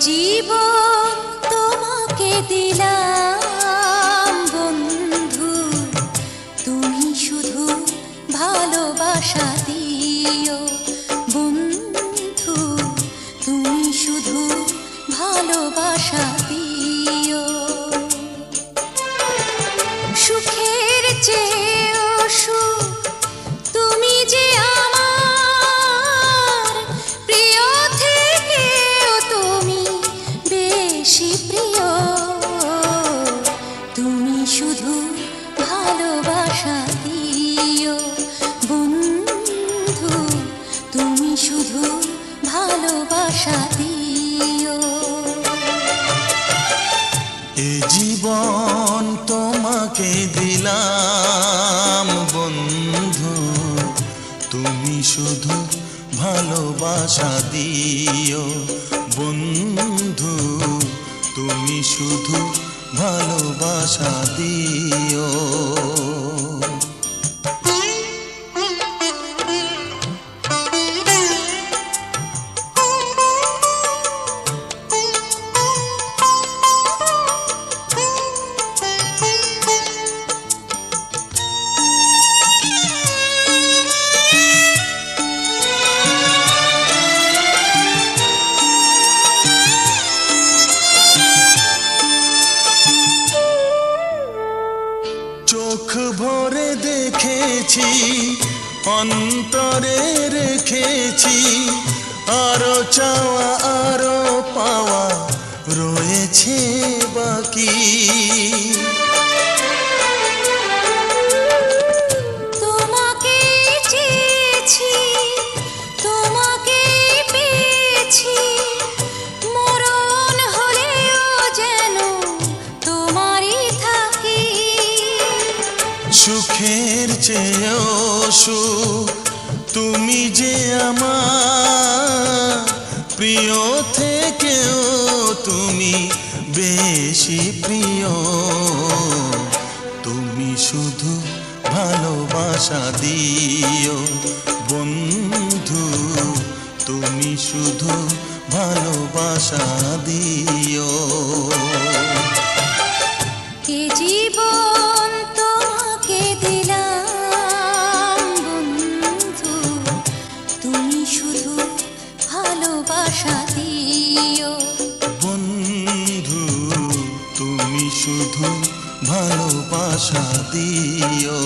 জীবন তোমাকে দিলাম বন্ধু, তুমি শুধু ভালোবাসা দিও বন্ধু, তুমি শুধু ভালোবাসা দিও। সুখের চেয়েও সুখ তুমি যে আমার প্রিয় থেকেও তুমি বেশি প্রিয়, তুমি শুধু ভালোবাসা দিও বন্ধু, তুমি শুধু ভালোবাসা দিও। এ জীবন তোমাকে দিলাম বন্ধু, তুমি শুধু ভালোবাসা দিও বন্ধু, তুমি শুধু ভালোবাসা দিও। চোখ ভরে দেখেছি, অন্তরে রেখেছি, আরো চাওয়া আরো পাওয়া রয়েছে বাকি। তোমাকে চেয়েছি, তোমাকে পেয়েছি, মরণ হলেও যেন তোমারই থাকি। সুখের চেয়েও সুখ তুমি যে আমার প্রিয় থেকেও তুমি বেশি প্রিয়, তুমি শুধু ভালোবাসা দিও বন্ধু, তুমি শুধু ভালোবাসা দিও। এ জীবন তোমাকে দিলাম বন্ধু, তুমি শুধু ভালোবাসা দিও বন্ধু, তুমি শুধু ভালোবাসা দিও।